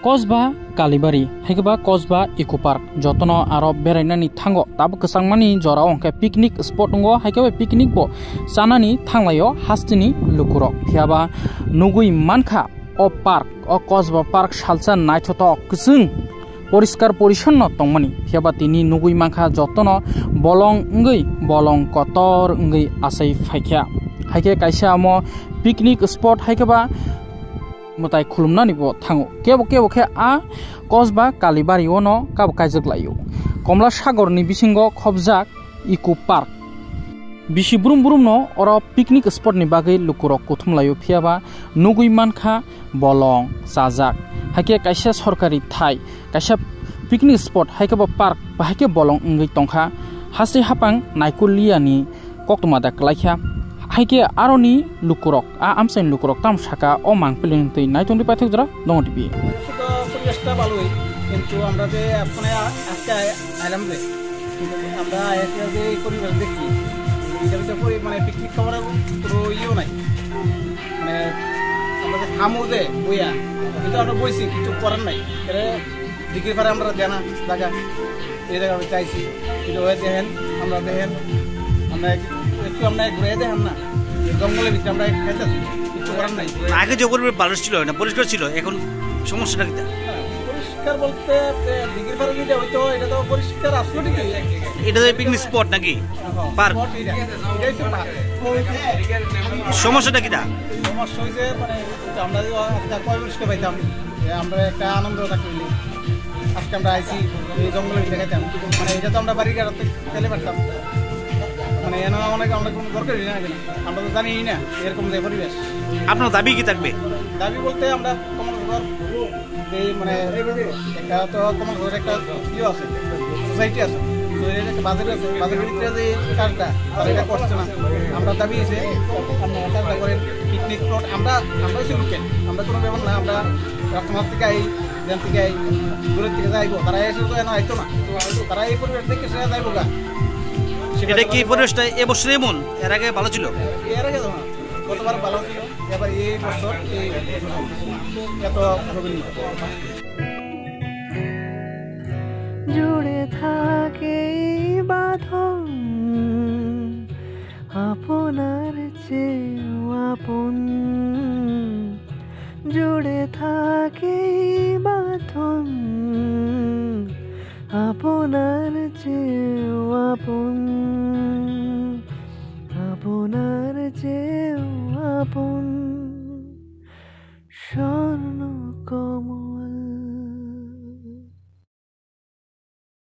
Kosba Kalibari haikaba Kosba Eco Park jotono aro berainani thango tabo kesangmani jora ongke picnic spot ngo haikaba picnic bo sanani thanglayo hastini lukurok hiaba nugui mankha o park o Kosba Park salsa naithoto kusung পরিষ্কার পরিচ্ছন্ন তংমানি হিয়াবা তিনি নুগুই মাখা যতন বলং ngei bolong kotor ngei asai phaikya haike kaisa amo picnic spot haikeba mutai khulumnani bo thango kebo khe a Kosba Kalibari ono kabo kaijak-layo Komla Sagor ni bisingo khobjak Eco Park bisi burum no oro picnic spot ni bagai lukurok kuthumlayo phiaba nugui mankha bolong sajak haike kaisa sorkari thai kaisa picnic spot haikaba park bahake bolong ngei tongkha hasi hapang naikuliani koktuma klaikha haike aroni lukurok a amsain lukurok tam saka o mangpelin tei naitoni pathekjra dong tibi তো পরিবেশটা ভালোই কিন্তু আমরা যে আপনি আজকে আইলাম যে আমরা এসে যে পরিবেশ দেখছি এটার ভিতরে মানে পিকনিক খাওয়ার কোনো ইয়েও নাই মানে আমরা যে থামো যে বইয়া কিন্তু আমরা বইছি কিছু করার নাই দিকে পারে আমরা জানা জায়গা এই জায়গা চাইছি কিন্তু ওই দেখেন আমরা দেখেন আমরা একটু আমরা ঘুরে দেখেন না জঙ্গলের ভিতরে আমরা খাইতেছি কিছু করার নাই আগে যে পরিবেশ ভালো ছিল না পরিষ্কার ছিল এখন সমস্যাটা কি পরিষ্কার বলতে দিঘির পাড়ে যেটা হইতো এটা তো পরিষ্কার আসলো ঠিক এটা তো পিকনিক স্পট নাকি পার্ক সমস্যাটা কি সমস্যা হয়েছে মানে আমরা আজকে পরিষ্কার পাইতাম আমরা একটা আনন্দ থাকতে আজকে আমরা আইসি এই জঙ্গলের ভিতরে খাইতাম মানে এটা তো আমরা বাড়ির গাড়াতে খেলে পারতাম মানে এনে অনেক আমরা কোনো দরকারই না আমরা তো জানি না এরকম যে পরিবেশ আপনার দাবি কি থাকবে দাবি বলতে আমরা কমলঘর এই মানে একটা তো কমলঘরের একটা ইয়ে আছে সোসাইটি আছে একটা বাজার আছে বাজারের ভিতরে যে কাজটা তারা এটা করছে না আমরা দাবি হয়েছে আপনারা কাজটা করেন পিকনিক স্পট আমরা হচ্ছে লোকেল আমরা কোনো ব্যাপার না আমরা রাস্তাঘাট থেকে আই যেন থেকে আই দূরের থেকে যাইবো তারা এসে তো এনে আইতো না তারা এই পরিবেশ থেকে সেটা যাইবো গা সেটা কি পরিবেশটা এবছর এমন এর আগে ভালো ছিল এর আগে তো কতবার ভালো ছিল এবার এই বছর এত জুড়ে থাকে বাঁধন আপনার চেয়েও আপন জুড়ে থাকে বাঁধন আপনার চেয়েও আপন